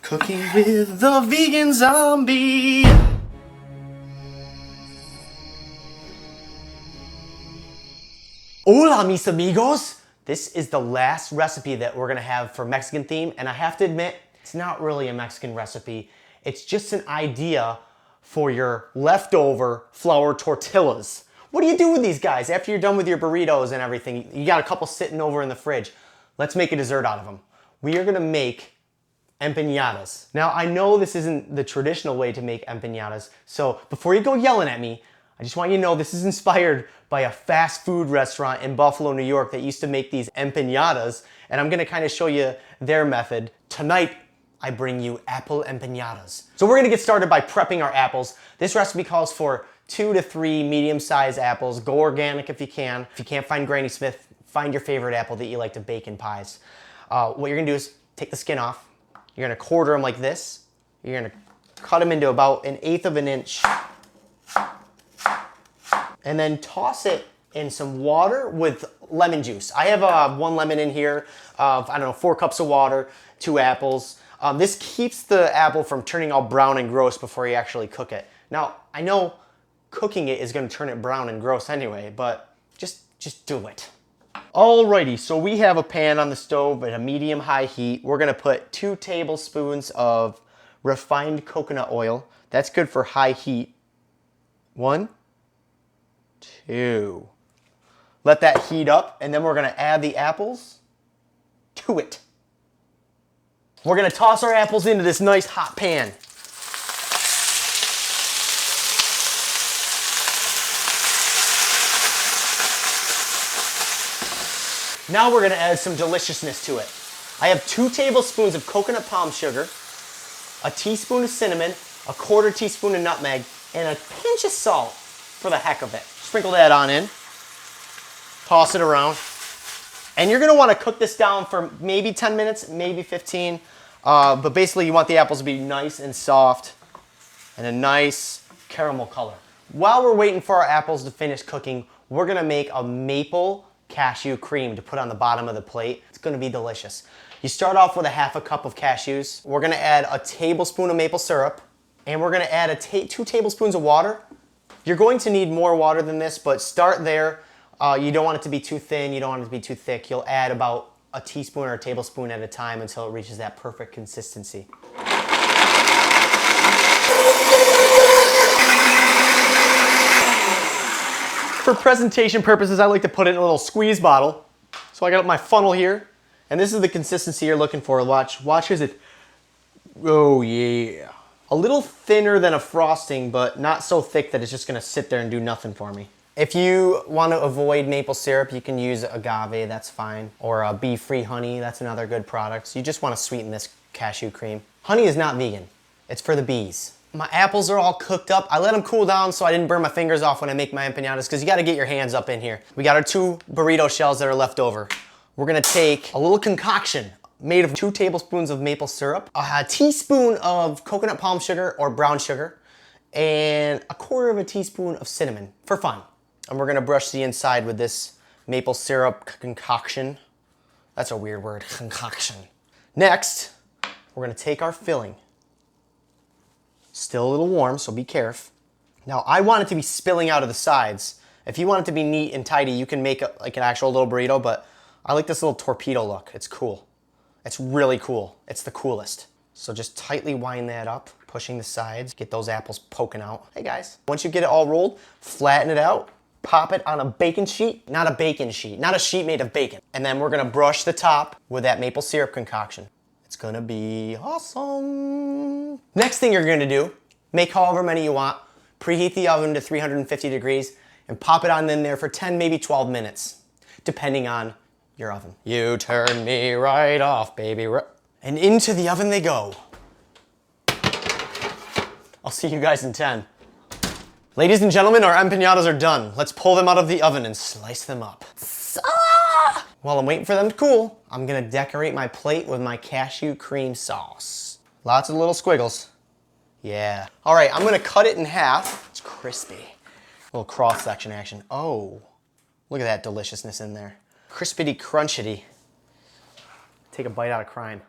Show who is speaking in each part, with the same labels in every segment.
Speaker 1: Cooking with the vegan zombie. Hola, mis amigos. This is the last recipe that we're gonna have for Mexican theme, and I have to admit, it's not really a Mexican recipe. It's just an idea for your leftover flour tortillas. What do you do with these guys after you're done with your burritos and everything? You got a couple sitting over in the fridge. Let's make a dessert out of them. We are gonna make empanadas. Now, I know this isn't the traditional way to make empanadas, so before you go yelling at me, I just want you to know this is inspired by a fast food restaurant in Buffalo, New York that used to make these empanadas, and I'm gonna kind of show you their method. Tonight, I bring you apple empanadas. So we're gonna get started by prepping our apples. This recipe calls for 2 to 3 medium-sized apples. Go organic if you can. If you can't find Granny Smith, find your favorite apple that you like to bake in pies. What you're gonna do is take the skin off. You're gonna quarter them like this. You're gonna cut them into about 1/8 of an inch. And then toss it in some water with lemon juice. I have 1 lemon in here, of, I don't know, 4 cups of water, 2 apples. This keeps the apple from turning all brown and gross before you actually cook it. Now, I know cooking it is gonna turn it brown and gross anyway, but just do it. Alrighty, so we have a pan on the stove at a medium-high heat. We're gonna put 2 tablespoons of refined coconut oil. That's good for high heat. 1, 2. Let that heat up, and then we're gonna add the apples to it. We're gonna toss our apples into this nice hot pan. Now we're gonna add some deliciousness to it. I have 2 tablespoons of coconut palm sugar, a teaspoon of cinnamon, a 1/4 teaspoon of nutmeg, and a pinch of salt for the heck of it. Sprinkle that on in, toss it around, and you're gonna wanna cook this down for maybe 10 minutes, maybe 15, but basically you want the apples to be nice and soft and a nice caramel color. While we're waiting for our apples to finish cooking, we're gonna make a maple cashew cream to put on the bottom of the plate. It's gonna be delicious. You start off with a 1/2 cup of cashews. We're gonna add a tablespoon of maple syrup, and we're gonna add 2 tablespoons of water. You're going to need more water than this, but start there. You don't want it to be too thin, you don't want it to be too thick. You'll add about a teaspoon or a tablespoon at a time until it reaches that perfect consistency. For presentation purposes, I like to put it in a little squeeze bottle. So I got my funnel here, and this is the consistency you're looking for. Watch as it, oh yeah. A little thinner than a frosting, but not so thick that it's just gonna sit there and do nothing for me. If you want to avoid maple syrup, you can use agave, that's fine. Or bee-free honey, that's another good product. So you just want to sweeten this cashew cream. Honey is not vegan, it's for the bees. My apples are all cooked up. I let them cool down so I didn't burn my fingers off when I make my empanadas, because you gotta get your hands up in here. We got our 2 burrito shells that are left over. We're gonna take a little concoction made of 2 tablespoons of maple syrup, a teaspoon of coconut palm sugar or brown sugar, and a 1/4 teaspoon of cinnamon for fun. And we're gonna brush the inside with this maple syrup concoction. That's a weird word, concoction. Next, we're gonna take our filling. Still a little warm, so be careful. Now, I want it to be spilling out of the sides. If you want it to be neat and tidy, you can make like an actual little burrito, but I like this little torpedo look. It's cool. It's really cool. It's the coolest. So just tightly wind that up, pushing the sides, get those apples poking out. Hey guys, once you get it all rolled, flatten it out, pop it on a baking sheet, not a bacon sheet, not a sheet made of bacon. And then we're gonna brush the top with that maple syrup concoction. It's gonna be awesome. Next thing you're gonna do, make however many you want, preheat the oven to 350 degrees, and pop it on in there for 10, maybe 12 minutes, depending on your oven. You turn me right off, baby. And into the oven they go. I'll see you guys in 10. Ladies and gentlemen, our empanadas are done. Let's pull them out of the oven and slice them up. While I'm waiting for them to cool, I'm gonna decorate my plate with my cashew cream sauce. Lots of little squiggles. Yeah. All right, I'm gonna cut it in half. It's crispy. A little cross-section action. Oh, look at that deliciousness in there. Crispity crunchity. Take a bite out of crime.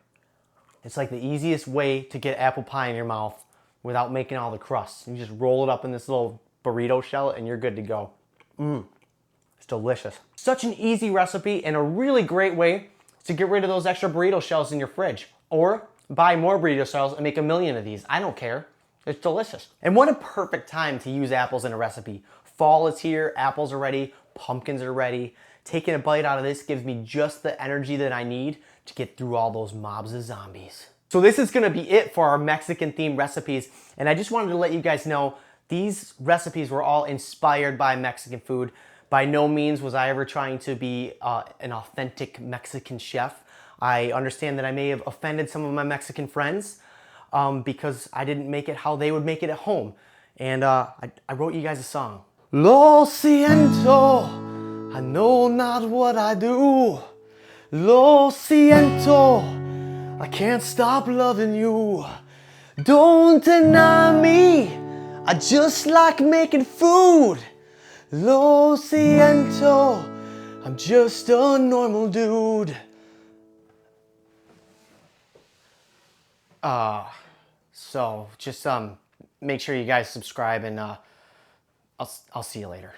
Speaker 1: It's like the easiest way to get apple pie in your mouth without making all the crust. You just roll it up in this little burrito shell and you're good to go. It's delicious. Such an easy recipe and a really great way to get rid of those extra burrito shells in your fridge. Or buy more burrito shells and make a million of these. I don't care. It's delicious. And what a perfect time to use apples in a recipe. Fall is here, apples are ready, pumpkins are ready. Taking a bite out of this gives me just the energy that I need to get through all those mobs of zombies. So this is gonna be it for our Mexican themed recipes. And I just wanted to let you guys know these recipes were all inspired by Mexican food. By no means was I ever trying to be an authentic Mexican chef. I understand that I may have offended some of my Mexican friends because I didn't make it how they would make it at home. And I wrote you guys a song. Lo siento. I know not what I do. Lo siento, I can't stop loving you. Don't deny me, I just like making food. Lo siento, I'm just a normal dude. So just make sure you guys subscribe and I'll see you later.